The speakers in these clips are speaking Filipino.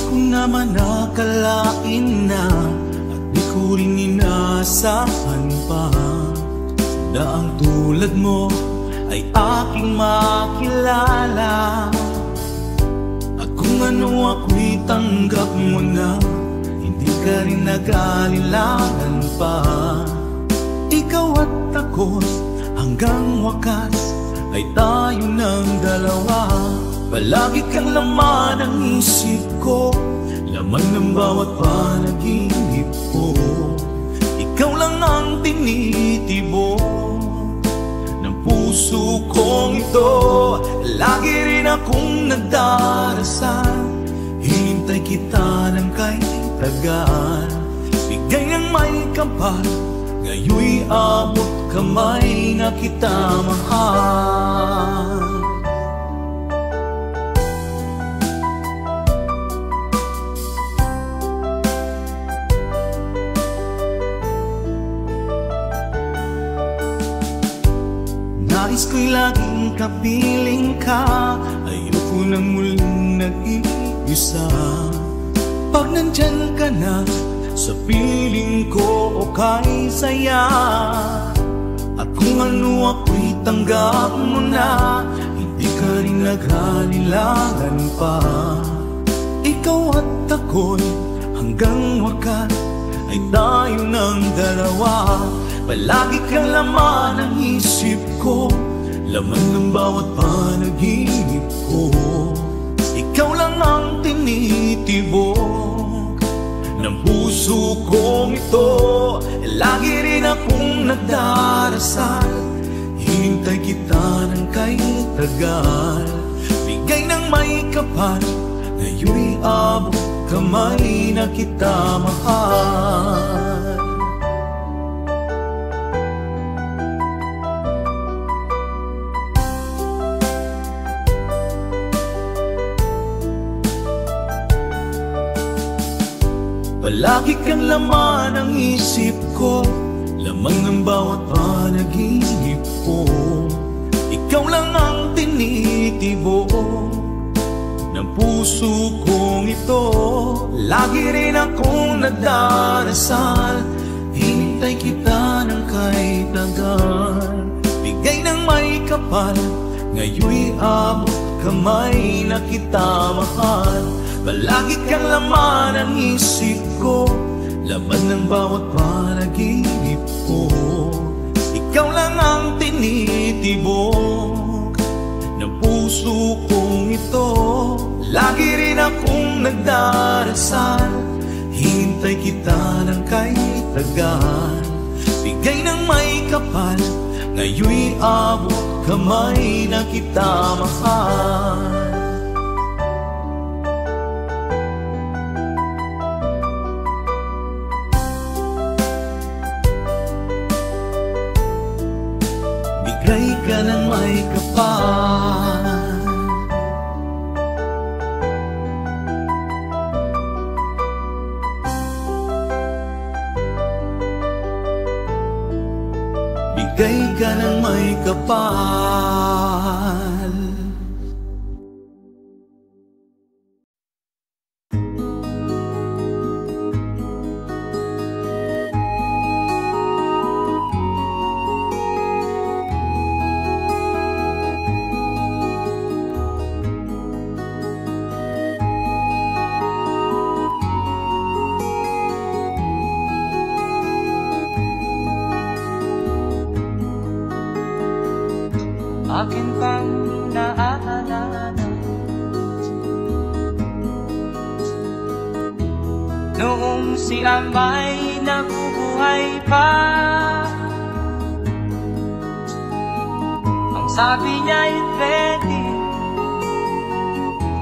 ko naman akalain na at di ko rin inaasahan pa na ang tulad mo ay aking makilala. At kung ano ako'y tanggap mo na, hindi ka rin nag-aalilangan pa. Ikaw at ako hanggang wakas ay tayo ng dalawa. Palagi kang laman ng isip ko, laman ng bawat panaginip ko. Ikaw lang ang tinitibok ng puso kong ito. Lagi rin akong nagdarasal, hinintay kita ng kay tagal. Bigay ng may kapal, ngayon'y abot kamay na kita mahal. Nais ko'y laging kapiling ka, ayoko nang muling nag-iisa. Pag nandyan ka na, sa piling ko okay saya. At kung ano ako'y tanggap mo na, hindi ka rin nag-aalilangan pa. Ikaw at ako'y hanggang wakas ay tayo ng dalawa. Palagi kang laman ng isip ko, laman ng bawat panaginip ko. Ikaw lang ang tinitibok ng puso kong ito. Lagi rin akong nagdarasal, hinintay kita ng kay tagal. Bigay ng may kapal, ngayon'y abot kamay na kita mahal. Palagi kang laman ng isip ko, laman ng bawat panaginip ko. Ikaw lang ang tinitibok ng puso kong ito. Lagi rin akong nagdarasal, hinintay kita ng kay tagal. Bigay ng may kapal, ngayon'y abot kamay na kita mahal. Palagi kang laman ng isip ko, laman ng bawat panaginip ko. Ikaw lang ang tinitibok ng puso kong ito. Lagi rin akong nagdarasal, hinintay kita ng kay tagal. Bigay ng may kapal, ngayon'y abot kamay na kita mahal. Bigay ka ng may kapal, bigay ka ng may kapal. Akin pang naaalala noong si Amay nabubuhay pa. Ang sabi niya'y pwede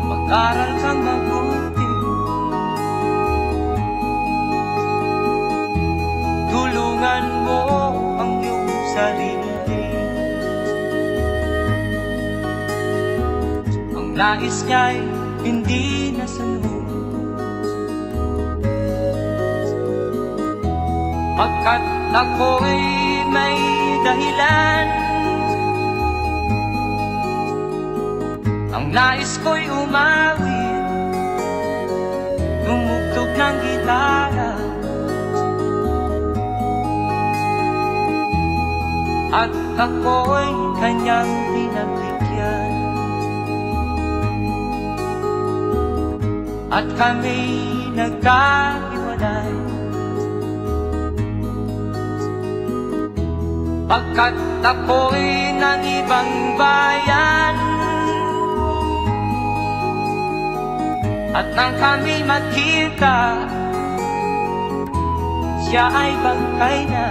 mag-aral kang mabuti, tulungan mo ang iyong sarili. Nais niya'y hindi nasunod, pagkat ako'y may dahilan. Ang nais ko'y umawit naalala at ako'y kanyang pinagbigyan, at kami nagkahiwalay pagkat ako'y ng ibang bayan. At nang kami magkita, siya ay bangkay na.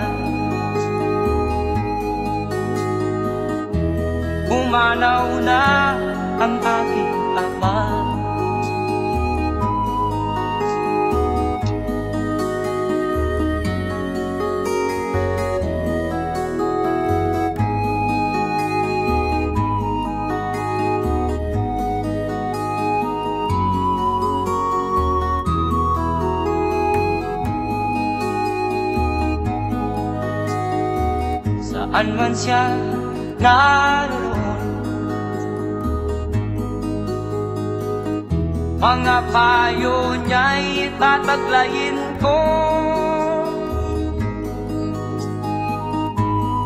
Umanaw na ang aking ama. Saan man siya naroon, mga payo niya'y tataglayin ko.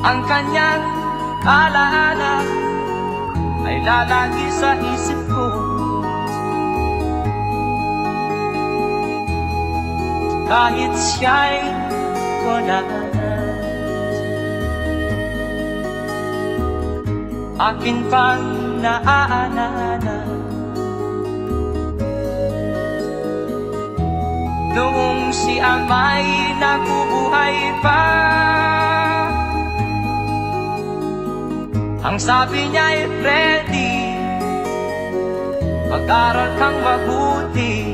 Ang kanyang alaala ay lalagi sa isip ko. Kahit siya'y wala na, akin pang naaalala noong si ama'y nabubuhay pa. Ang sabi niya'y Freddy, mag-aral kang mabuti,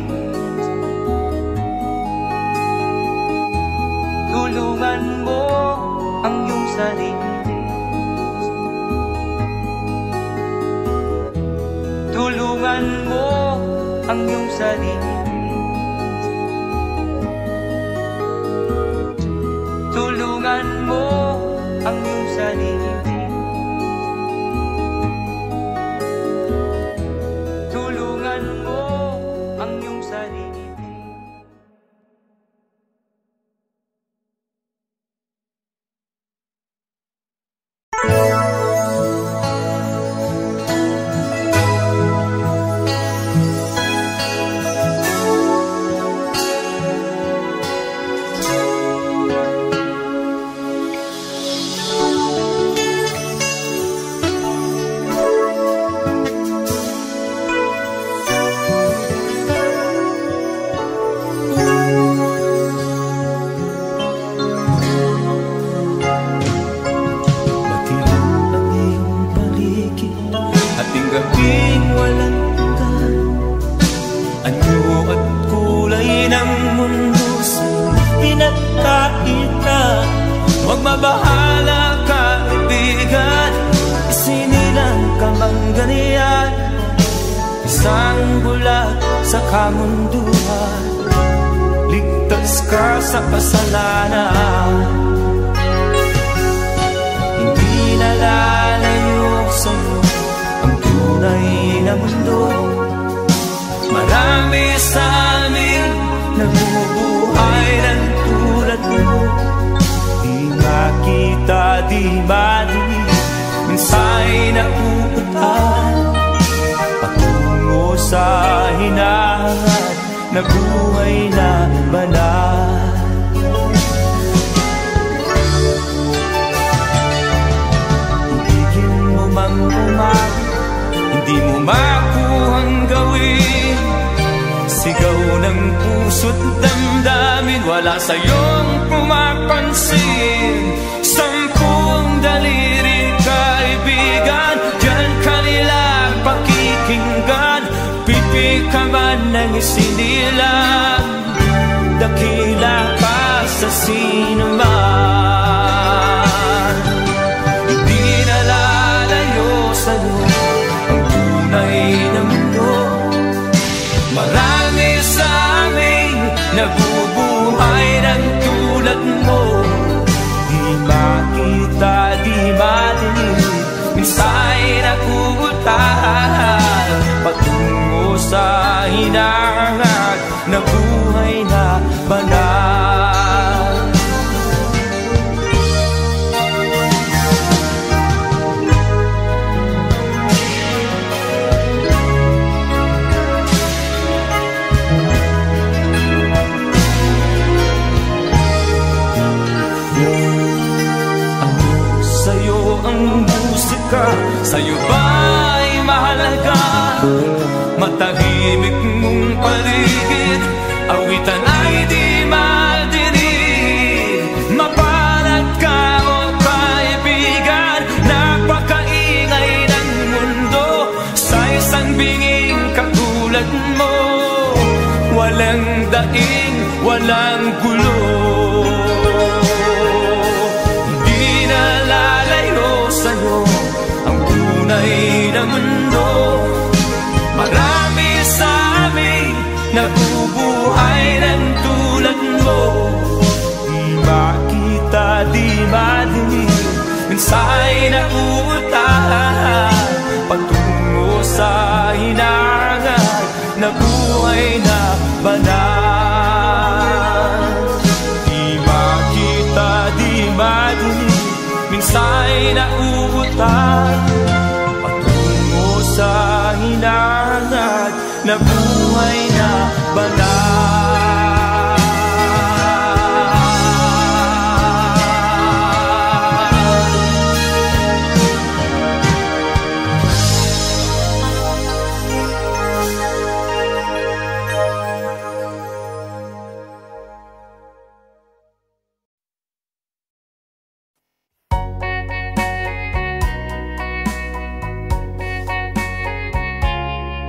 tulungan mo ang iyong sarili. Tulungan mo ang iyong sarili. Tulungan mo ang iyong sarili. Tulungan mo ang iyong sarili. Bahala ka, kaibigan, isinilang ka mang ganyan. Isang bulat sa kamunduhan, ligtas ka sa kasalanan. Hindi nalalayo sa'yo ang tunay na mundo. Marami sa amin nabubuhay ng tulad mo. Di makita, di madinig, minsa'y napupuntan patungo sa hinahangat na buhay na banal. Ibigin mo mang umagi, hindi mo makuhang gawin. Sigaw ng puso't damdamin, wala sa'yong pumapansin. Sampung daliri kaibigan, diyan kanila pakikinggan. Pipi ka man ng isinilang, dakila pa sa sinuman. Hindi nalalayo sa'yo ang tunay na mundo. Marami sa amin nabubuhay ng tulad mo. Di makita, di madinig, minsa'y nakuutan patungo sa hinahangat na buhay na banal. Sa'yo ang musika, sa'yo ba'y mahalaga? Matahimik mong paligid, awitan ay di madinig. Mapalad ka o kaibigan, napakaingay ng mundo. Sa isang binging katulad mo, walang daing, walang gulo. Ang tunay na mundo, marami sa amin nabubuhay ng tulad mo. Di makita, di madinig, minsa'y nauutahan patungo sa hinangan na buhay na banal. Di makita, di madinig, minsa'y nauutan patungo sa hinangan na buhay na banal.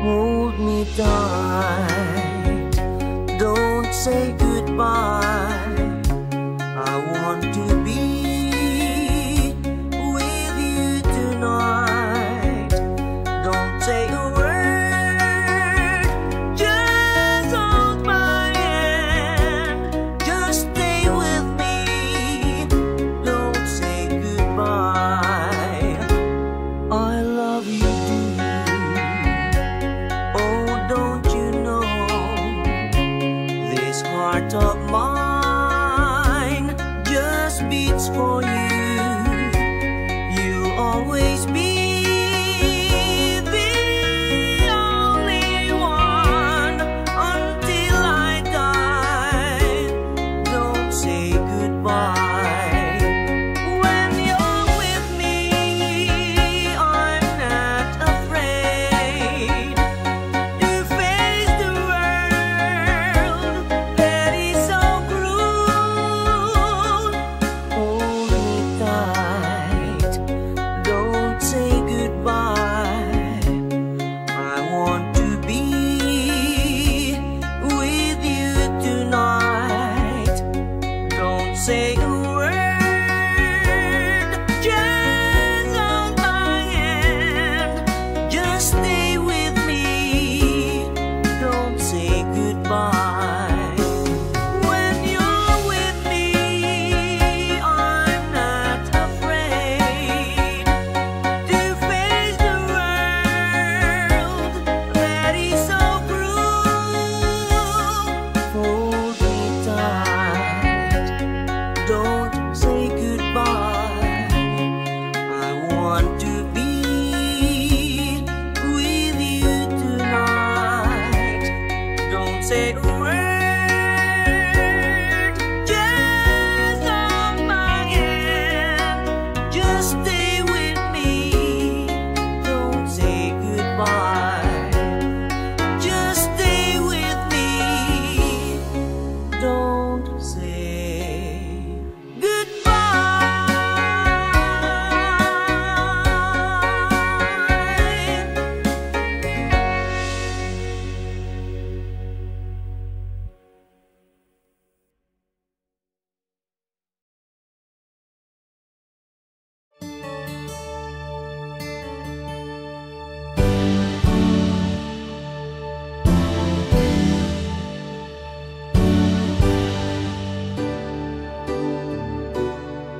Hold me tight, don't say goodbye. I want to be with you tonight. Don't say a word, just hold my hand. Just stay with me, don't say goodbye. I love you. Heart of mine just beats for you. You'll always be the only one until I die. Don't say goodbye. When you're with me, I'm not afraid to face the world that is so cruel. Hold me tight, don't say goodbye. I want to be with you tonight. Don't say a word, just hold my hand. Just stay with me, don't say goodbye. When you're with me, I'm not afraid to face the world that is so cruel. Hold me tight, don't say goodbye. I want to be with you tonight. Don't say a word, just hold my hand. Just stay with me, don't say goodbye. Just stay with me, don't say goodbye.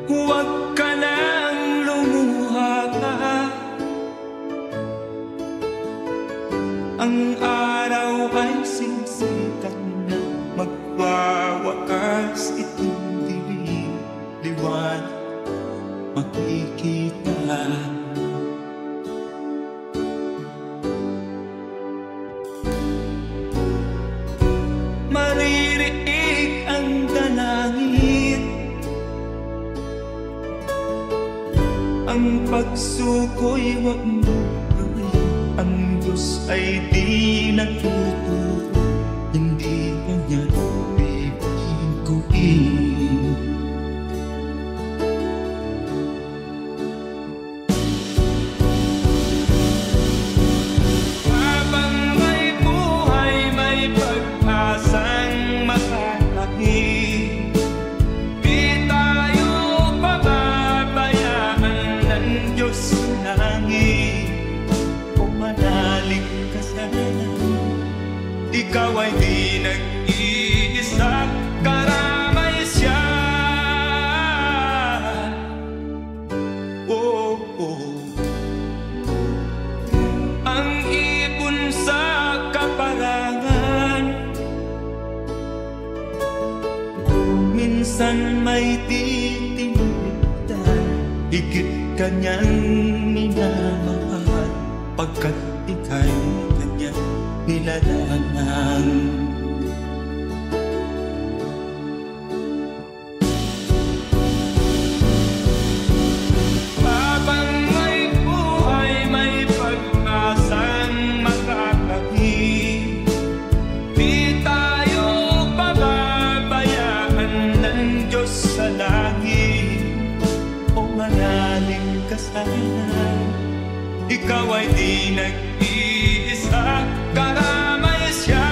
Huwag ka nang lumuha pa. Ang araw ay sisikat na magwawa pagsuko'y wag mo gawin. Ang Diyos ay di natututo, hindi kanya bibiguin. Habang may buhay, may pag-asang makalaki. Di tayo pababayaan ng Diyos sa langit. O manalig ka sana, ikaw ay di nag-iisa, karamay siya. Oh, oh. Ang ibon sa kaparangan, minsan may titinitan, higit kanyang minamahal, pagkat ika'y kanyang nilalangan. Habang may buhay, may pag-asang makakakit. Di tayo pababayaan ng Diyos sa langit. O manalig ka sana, ikaw ay di nag-iisa, karamay siya.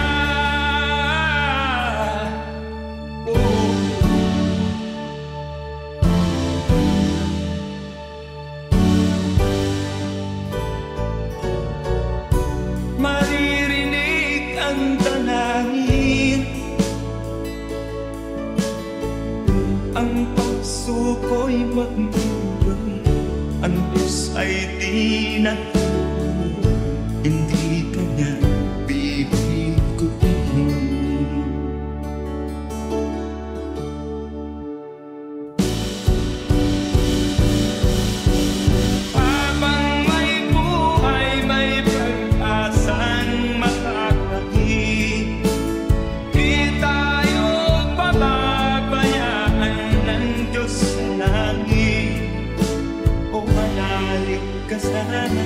Oh. Maririnig ang dalangin, ang pagsuko'y wag mo gawin. Ang Diyos ay di natututo, hindi kanya bibiguin. Habang may buhay, may pag-asang makakakit. Di tayo pababayaan ng Diyos sa langit. O manalig ka sana,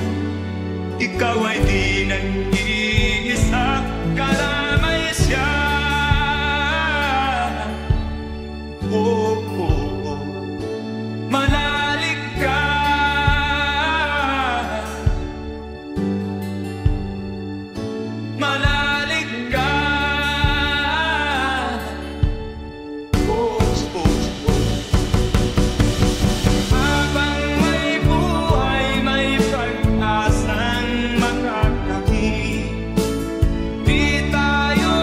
ikaw ay di nag-iisa, karamay siya. Oh, oh, oh. Manalig ka, manalig ka. Oh, oh, oh. Habang may buhay, may pag-asang makakakit. Di tayo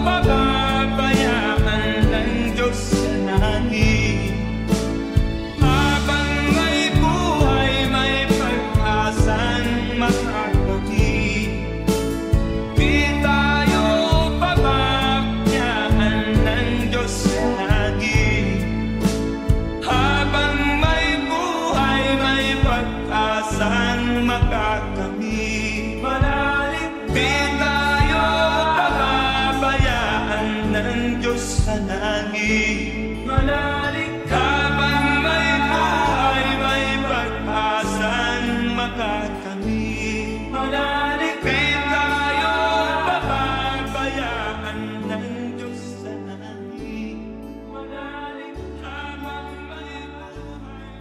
pababayaan ng Diyos sa langit. Habang may buhay, may pag-asang makakakit. Di tayo pababayaan ng Diyos sa langit. Habang may buhay, may pag-asang makakamit. Manalig, di tayo pababayaan ng Diyos sa langit. Manalig, habang may buhay, may pag-asang makakamit. Manalig, di tayo pababayaan ng Diyos sa langit. Manalig, habang may buhay,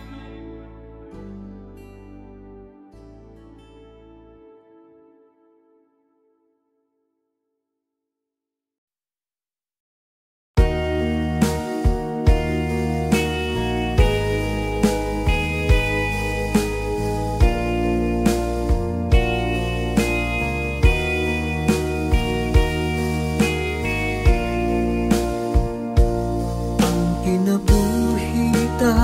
kinabuhita,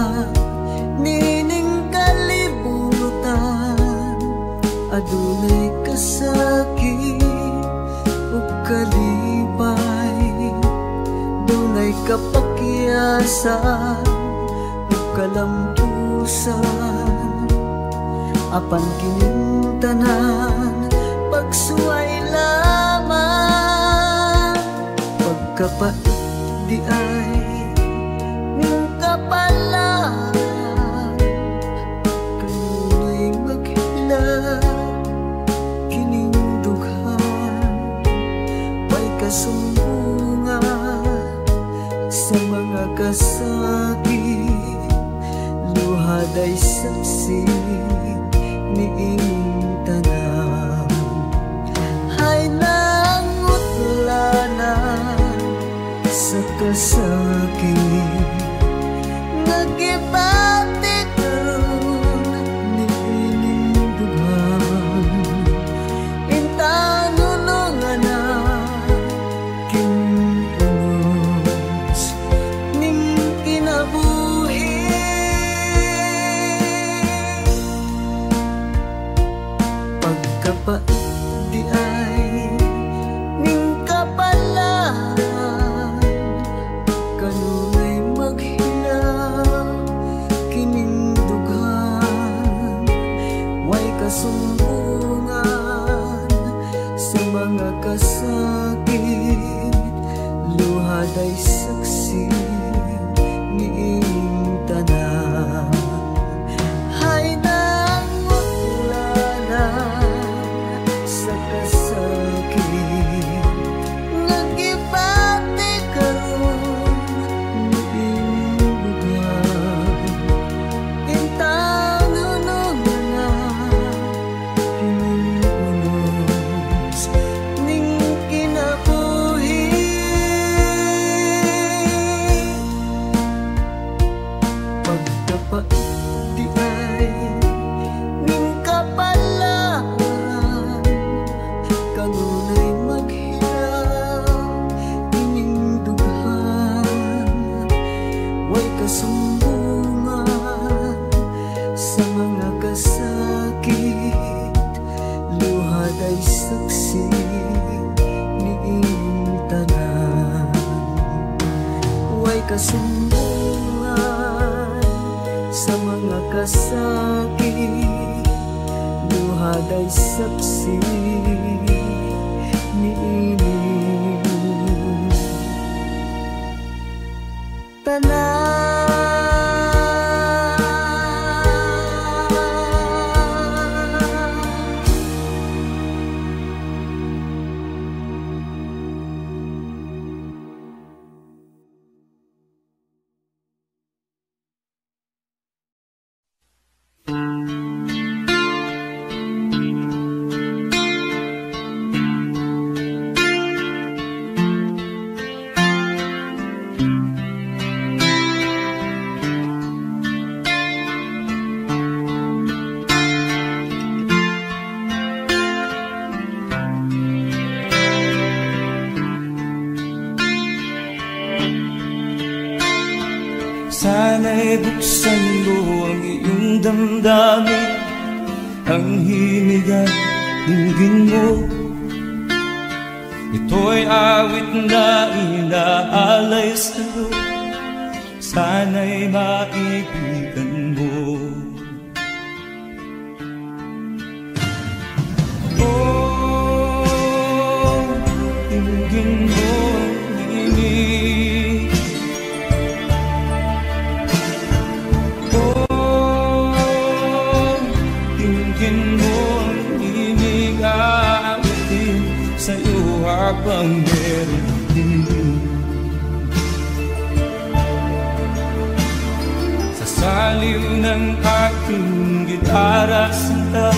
nining kalibutan, adunay kasakit ug kalipay, dunay kapakyasan ug kalampusan, apan kining tanan pagsuway lamang, pagkapait di ay ng kapalaan, kanunay kasumbungan sa mga kasakit, luhad ay saksi ni inyong tanan. Hay nangutlanan sa kasakit, nagibati karon ni inyong dugan. Intang nunungan na kinunos ning kinabuhi. Pagkapait di ay ning kapalaan, kanunay maghilaw kining dughan. Way kasumbungan sa mga kasakit, luhad ay saksi ni inyong tanan. Hay nangutlanan sa kasakit, nagibati karon ni inyong dugan. Intang nunungan na kinunos ning kinabuhi. Pagkapait di ay ning kapalaan, kanunay maghilaw ining dughan. Way kasumbungan sa mga kasakit, luhad ay saksi ni inyong tanan. Way kasumbungan sa mga kasakit, luhad ay saksi ni inyong tanan. Sana'y buksan mo ang iyong damdamin, ang himig at dinggin mo. Ito'y awit na inaalay sa'yo, sana'y maibigan mo. Oh, dinggin mo ang himig. Sa'yo habang meron din. Sa saliw ng aking gitara sinta,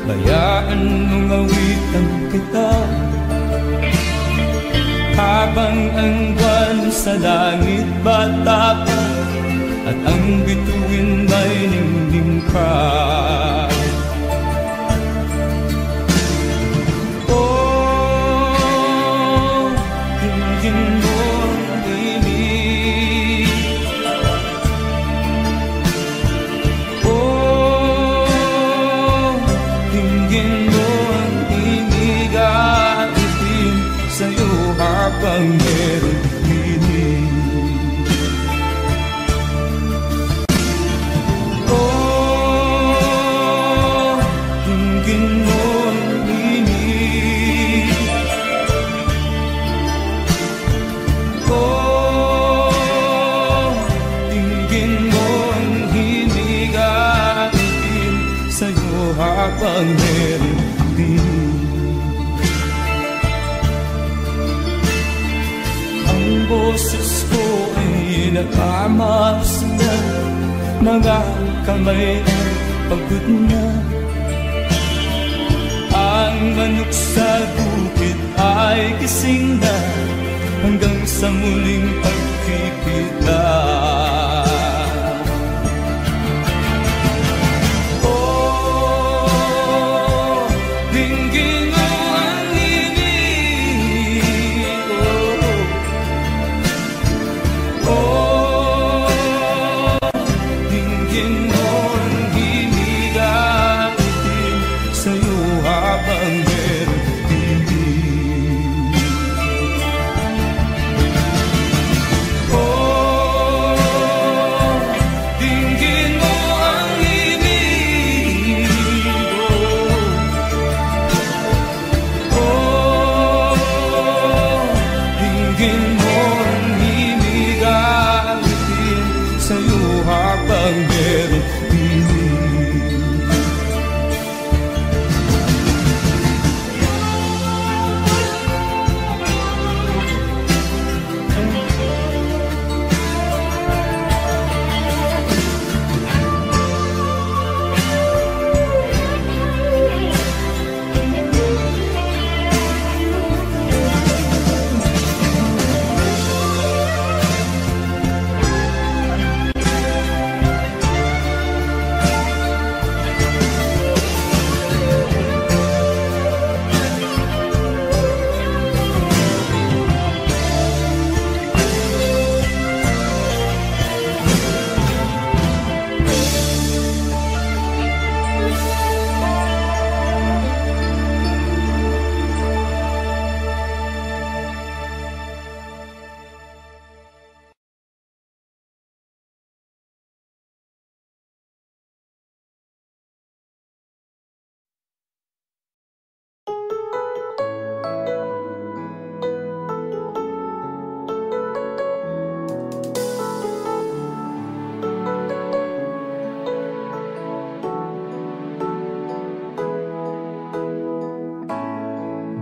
bayaan mong awitan kita. Habang ang buwan sa langit bata pa, at ang bituin may ningning pa. Habang meron dinig, oh, dinggin mo ang dinig. Oh, dinggin mo ang hinig atin sa'yo habang meron dinig. boses ko ay nakamasdan, mga kamay ay pagod na. Ang manok sa bukid ay gising na, hanggang sa muling pagkikita.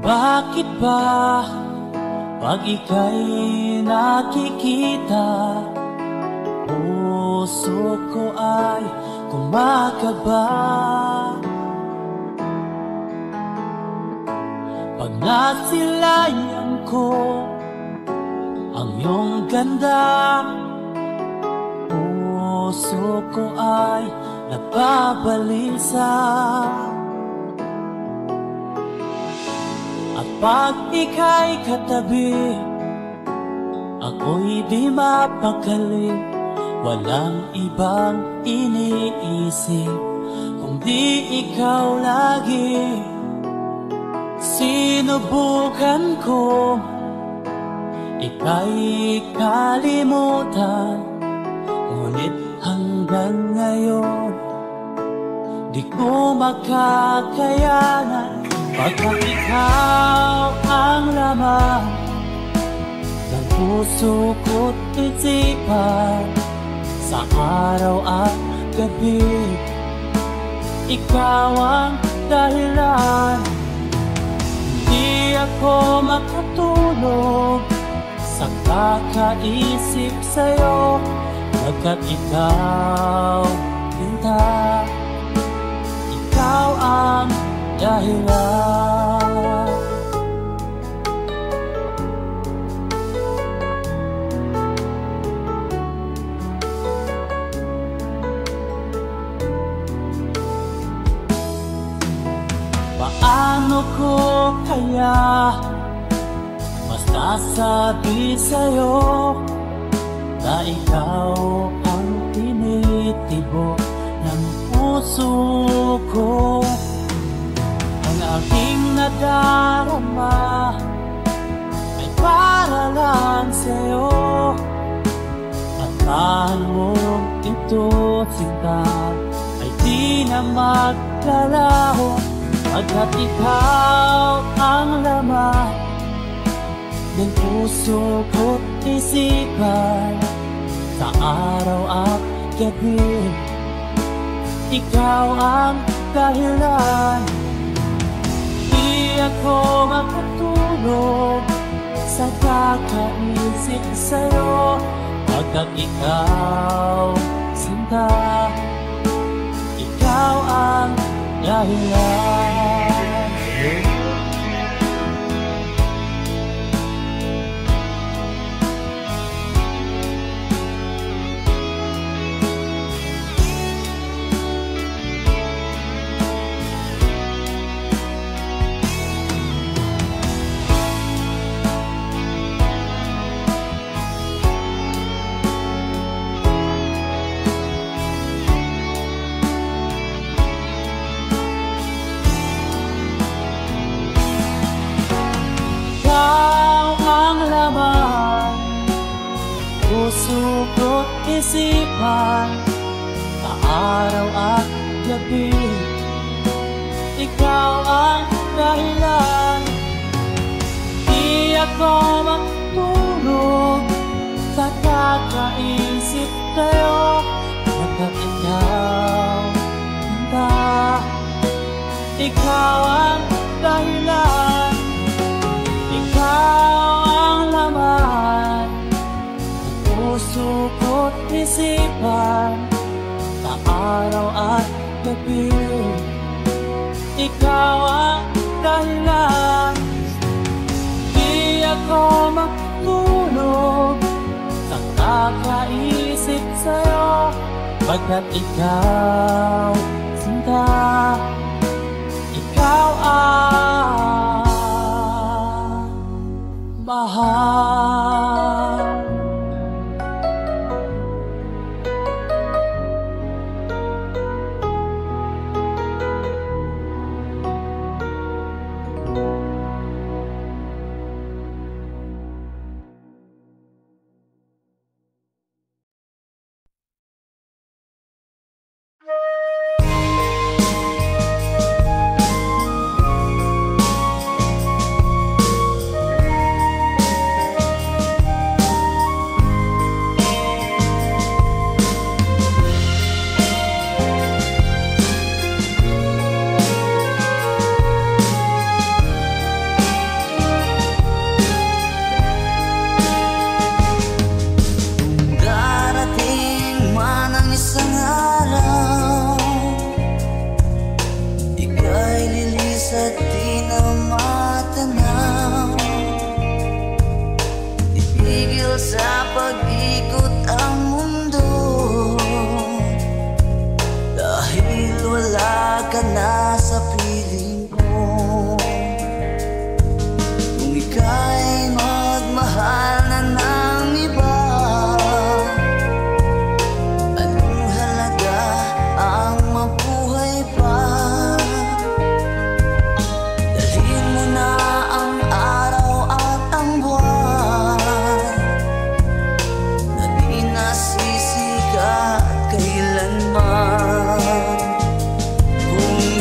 Bakit ba pag ika'y nakikita, puso ko ay kumakaba? Pag nasilayan ko ang iyong ganda, puso ko ay nababalisa. Pag ika'y katabi, ako'y di mapakali. Walang ibang iniisip kundi ikaw lagi. Sinubukan ko ika'y kalimutan, ngunit hanggang ngayon di ko makakayanan. Pagkat ikaw ang laman ng puso ko't isipan, sa araw at gabi, ikaw ang dahilan. Hindi ako makatulog sa kakaisip sa'yo, pagkat ikaw pinta, ikaw ang dahilan. Paano ko kaya masasabi sa'yo na ikaw ang tinitibok ng puso ko? Ang aking nadarama ay para lang sa'yo, at mahal mo ito, sinta, ay di na maglalaho. Pagkat ikaw ang laman ng puso ko't isipan, sa araw at gabi, ikaw ang dahilan. Di ako makatulog sa kakaisip sa'yo pagkat ikaw, sinta, ikaw ang dahilan. Puso ko't isipan, kaaraw at gabi, ikaw ang dahilan. Di ako matulog sa kakaisip sa'yo pagkat ikaw, sinta, ikaw ang dahilan. Ikaw ang laman puso ko't isipan, sa araw at gabi, ikaw ang dahilan. Di ako matulog sa kakaisip sa'yo pagkat ikaw, sinta, ikaw ang mahal.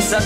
Sa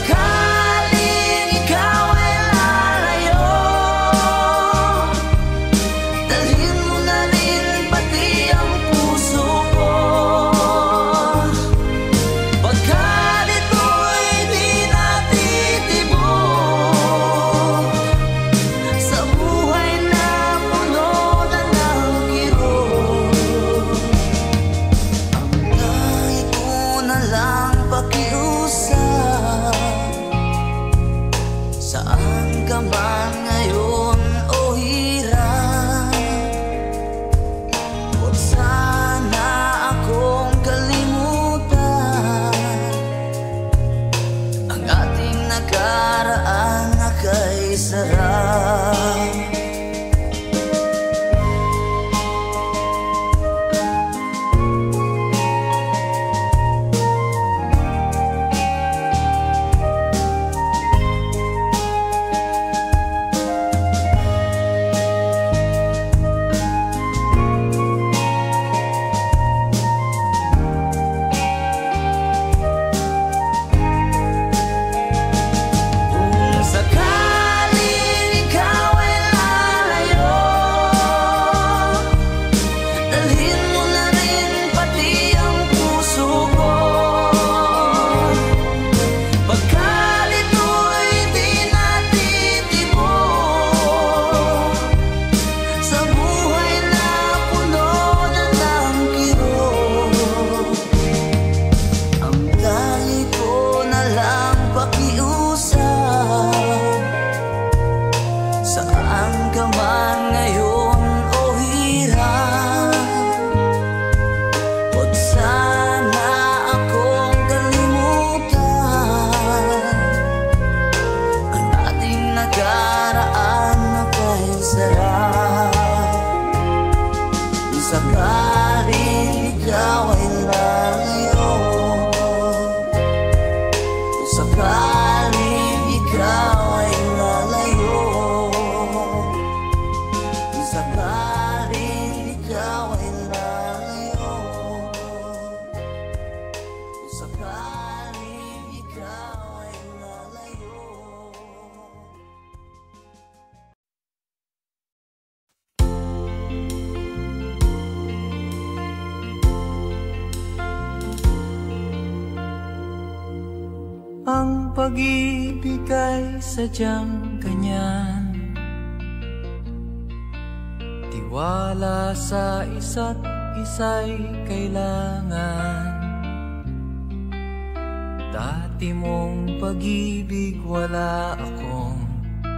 sakaling ikaw ay lalayo, kung sakaling ikaw ay lalayo. Ang pag-ibig ay sadyang ganyan, tiwala sa isa't isa'y kailangan. Dati mong pag-ibig wala akong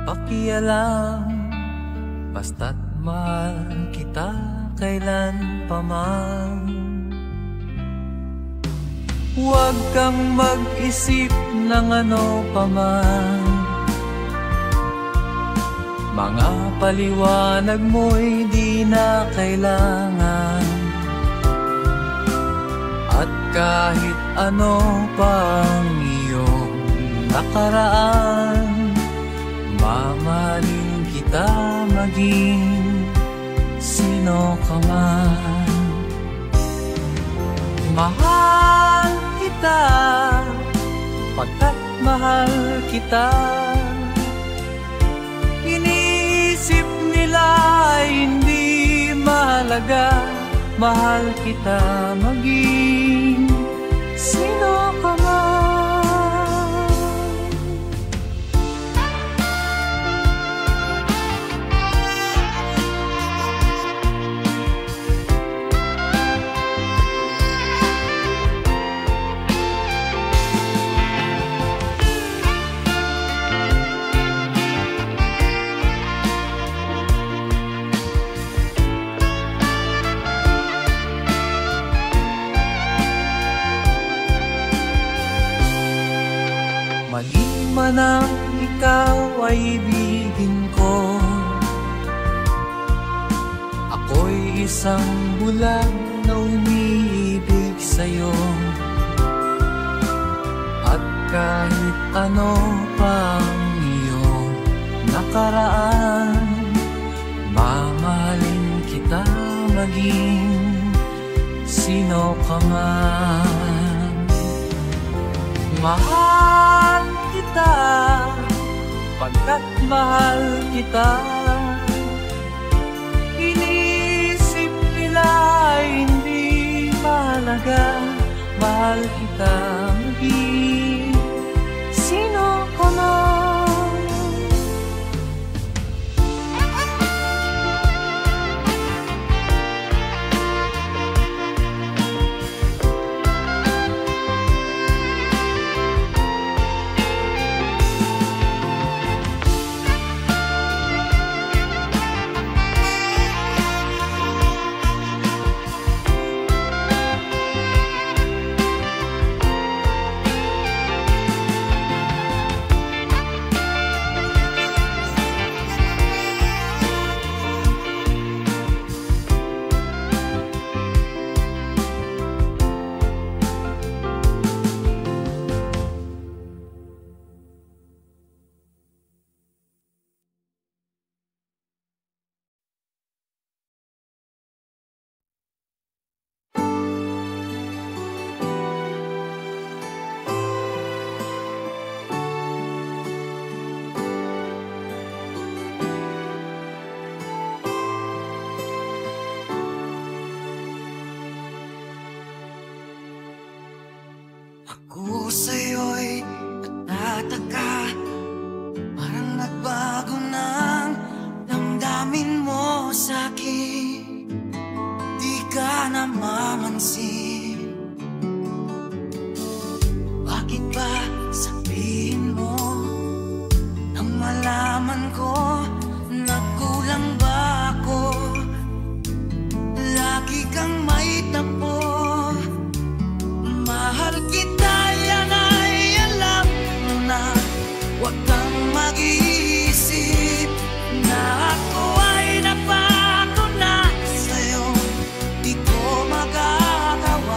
pakialam, basta't mahal kita kailan pa man. Huwag kang mag-isip ng ano pa man, mga paliwanag mo'y di na kailangan. At kahit ano pang iyong nakaraan, mamahalin kita maging sino ka man. Mahal kita pagkat mahal kita. Inisip nila hindi mahalaga, mahal kita maging sino ka man. Manang ikaw ay ibigin ko, ako'y isang bulag na umiibig sa'yo. At kahit ano pang iyong nakaraan, mamahalin kita maging sino ka man. Mahal kita pagkat mahal kita. Inisip nila hindi mahalaga, mahal kita maging sino ka man. Ako sa'yo'y nagtataka, parang nagbago ng damdamin mo sa'kin. Di ka namamansin, bakit ba sabihin mo nang malaman ko nagkulang ba ako? Lagi kang may tampo, mahal kita, yan ay alam mo na. Huwag kang mag-iisip na ako ay napako na sa'yo. Di ko magagawa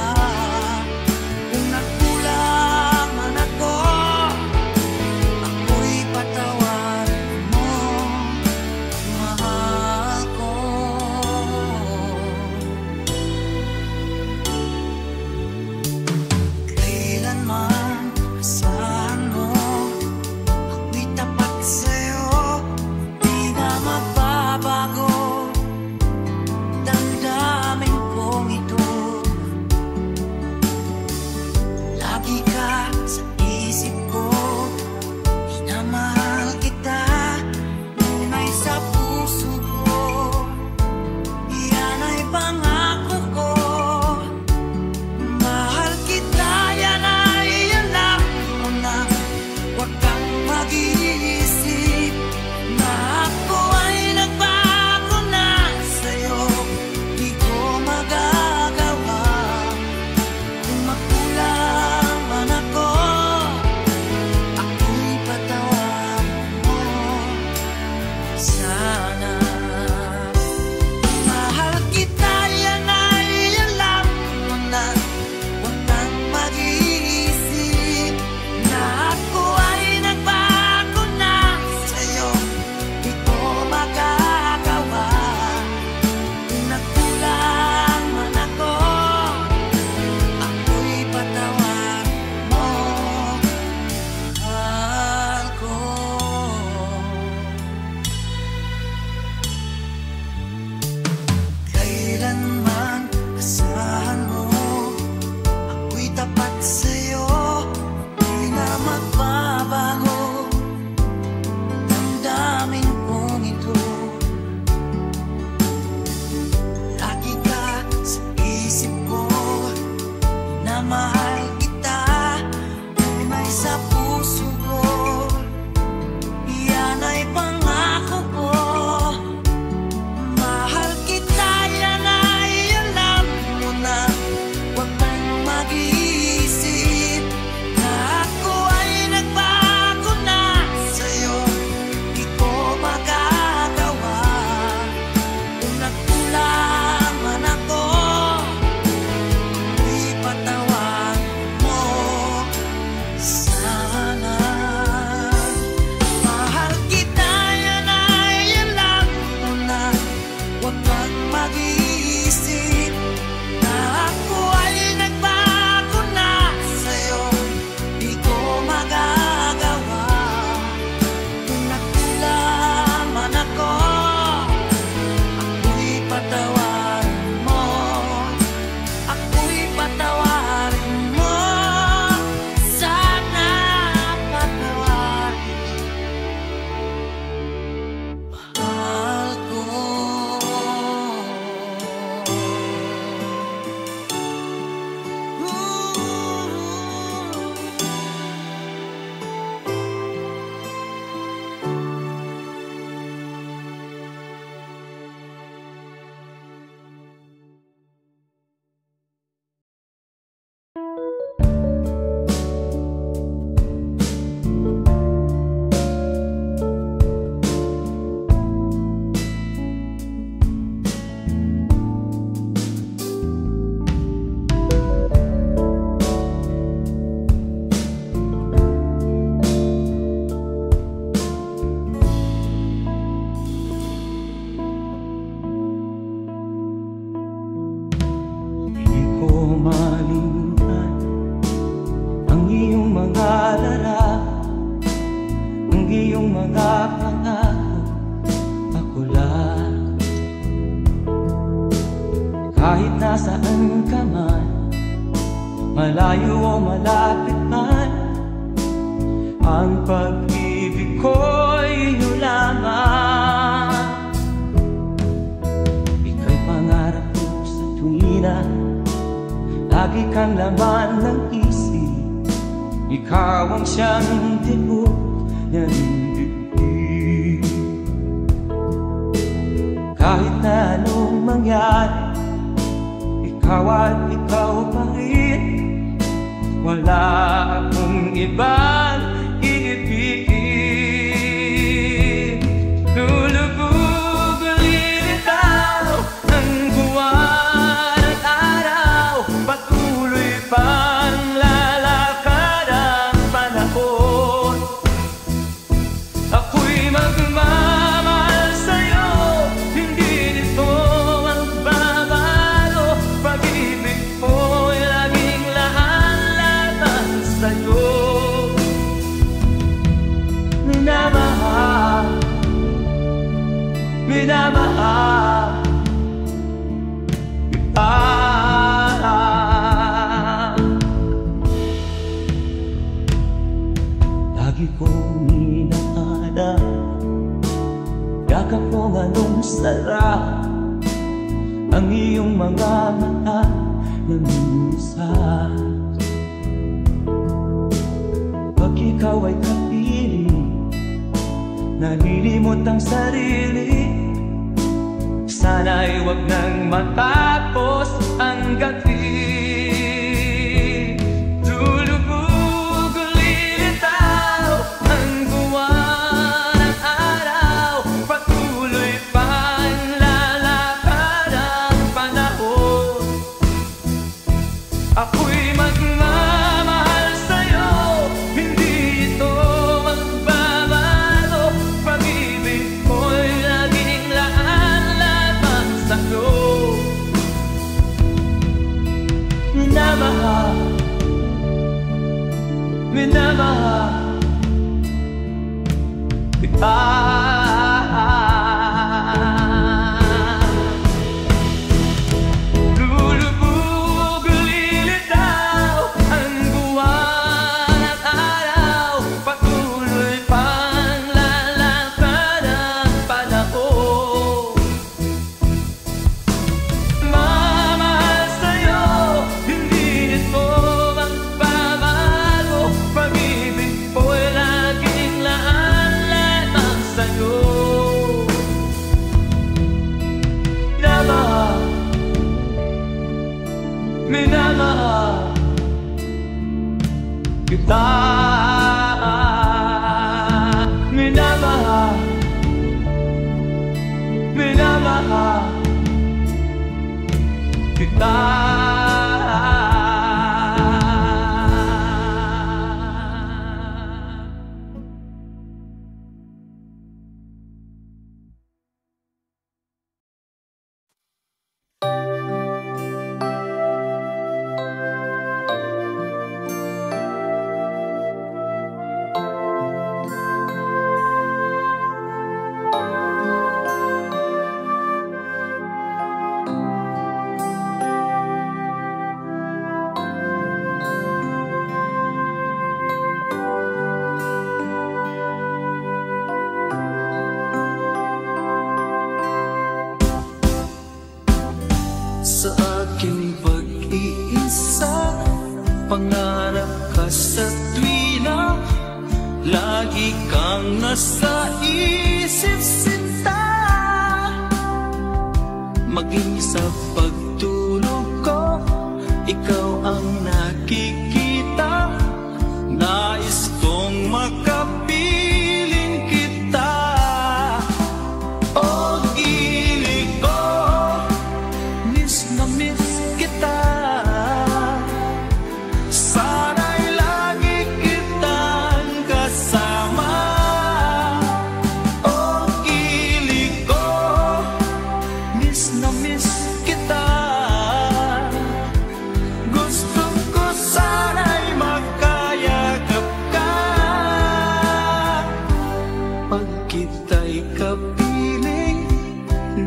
mag-iisip na ako ay nagbago na sa'yo. Di ko magagawa kung nagkula man ako. Ako'y patawarin mo, ako'y patawarin mo. Sana patawarin, mahal ko. Di ko malimutan ang iyong mga larawan, ang iyong mga pangako. Ako lang, kahit nasaan ka man, malayo o malapit man, ang pag-ibig ko'y iyo lamang. Ika'y pangarap ko sa tuwina, lagi kang laman ng isip. Ikaw ang siyang tibok ng dibdib. Kahit na anong mangyari, ikaw at ikaw pa rin. Wala akong ibang iibigin. Lulubog lilitaw ang buwan at araw, patuloy pang lalakad ang panahon. Ako'y magmamahal sa'yo, hindi nito magbabago. Pag-ibig ko'y laging lahat-lahat sa'yo. Minamahal, minamahal kita. Lagi kong inaada, yakap kong anong sarap, ang iyong mga mata na minsan. Pag ikaw ay kapiling, nalilimot ang sarili. Sana'y huwag nang matapos ang gabi. Lulubog lilitaw ang buwan at araw, patuloy pang lalakad ang panahon. Ako'y magmamahal sa'yo, hindi ito magbabago. Pag-ibig ko'y laging lahat-lahat sa'yo. Minamahal, minamahal kita. Lulubog lilitaw ang buwan at araw, patuloy pang lalakad ang panahon. Mamahal sa'yo, hindi nito magbabago. Pag-ibig ko'y laging lahat-lahat sa'yo. Minamahal, minamahal kita. Minamahal, minamahal kita. sa aking pag-iisa. Pangarap ka sa tuwina, lagi kang nasa isip sinta. Maging sa pagtulog ko, ikaw ang nakikita. Nais kong makapiling kita. O gili ko, miss na miss kita. Sana'y lagi kitang kasama. O gili ko, miss na miss kita. Gusto ko sana'y magkayakap ka. Pag kita'y kapiling,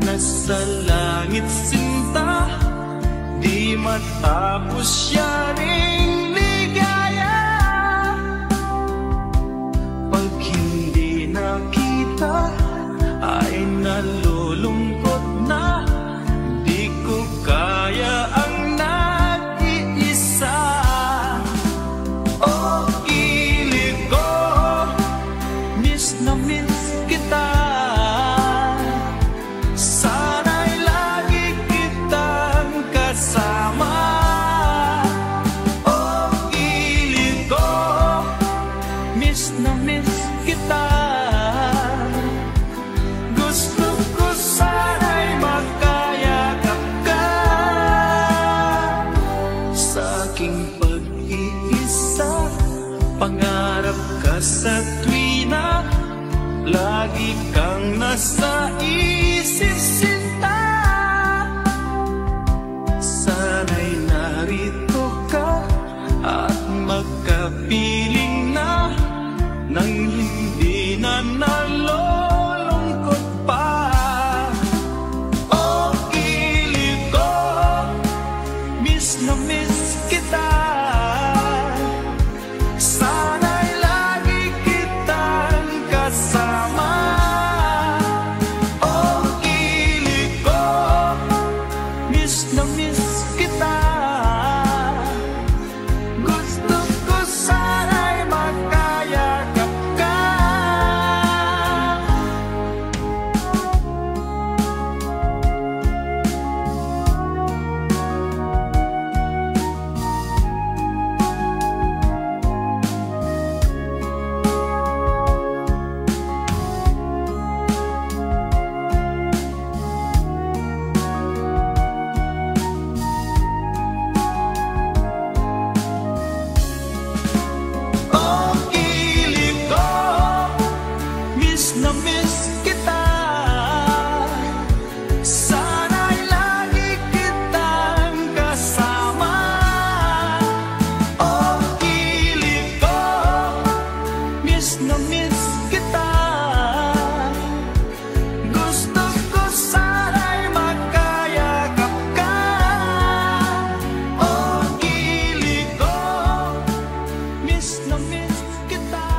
nasa langit sinta. Di matapos yaring ligaya. Pag hindi nakita, ay nalulungkot na. Di ko kaya ang nag-iisa. O gili ko, miss na miss kita. Sana'y lagi kitang kasama. O gili ko, miss na miss kita. Gusto ko sana'y magkayakap ka. Sa aking pag-iisa, pangarap ka sa tuwina, lagi kang nasa isip sinta. Sana'y narito ka at magkapiling na, nang hindi na nalulungkot pa. O gili ko, miss na miss kita. Sana'y lagi kitang kasama. O gili ko, miss na miss kita. Gusto ko sana'y magkayakap ka. O gili ko, miss na miss kita. Sana'y lagi kitang kasama. O gili ko, miss na miss kita. Gusto ko sana'y magkayakap ka. O gili ko, miss na miss kita.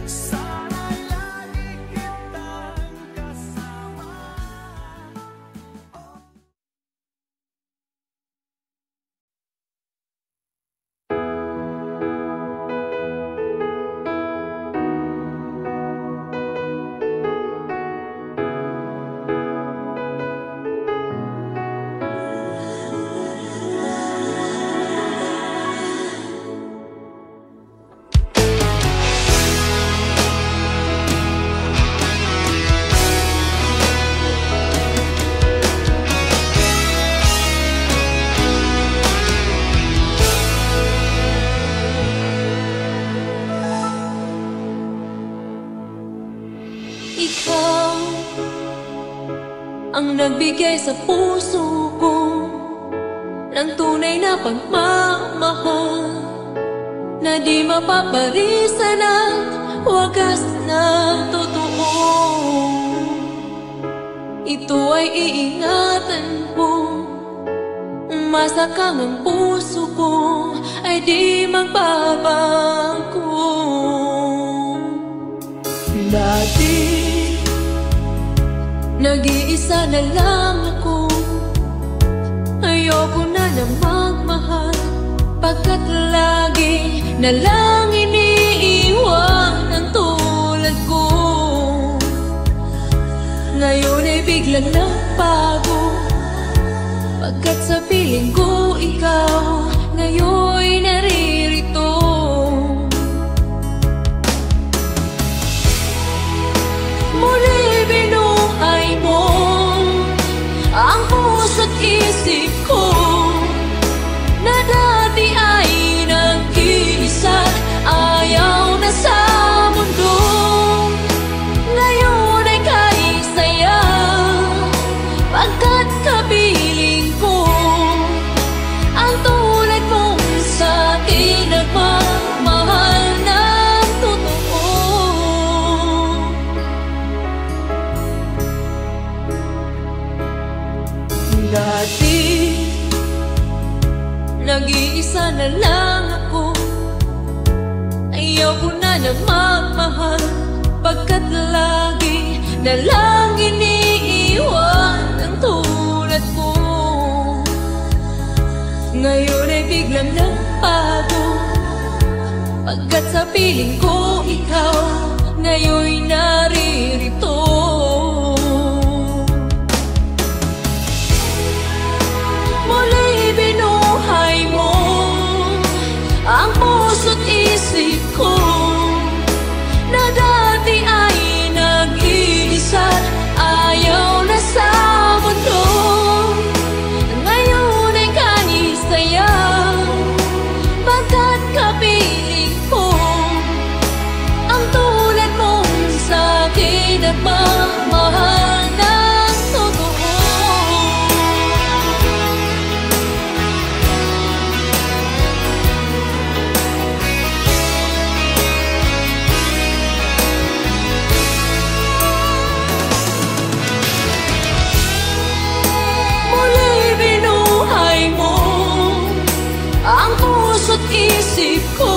Sana'y lagi kitang kasama. Ikaw ang nagbigay sa puso ko ng tunay na pagmamahal, na di mapaparisan at wagas na totoo. Ito ay iingatan ko, umasa kang ang puso ko ay di magbabago. Dati nag-iisa na lang ako, Ayoko na na magmahal, pagkat lagi na lang iniiwan ang tulad ko. Ngayon ay biglang nagbago, pagkat sa piling ko ikaw ngayon'y naririto. Muli binuhay mo ang puso't isip ko, na dati ay nag-iisa, ayaw na sa mundo. Ngayon ay kahit saya, pagkat kapiling ko ang tulad mong sa'kin nagmamahal ng totoo. Dati nag-iisa na lang ako, ayaw ko na na magmahal, pagkat lagi na lang iniiwan ang tulad ko. Ngayon ay biglang nagbago, pagkat sa piling ko ikaw ngayon'y naririto. Muli binuhay mo ang puso't isip ko, na dati ay nag-iisa, ayaw na sa mundo. Ngayon ay kahit saya, pagkat kapiling ko ang tulad mong sa'kin nagmamahal ng totoo. Muli binuhay mo ang puso't isip ko,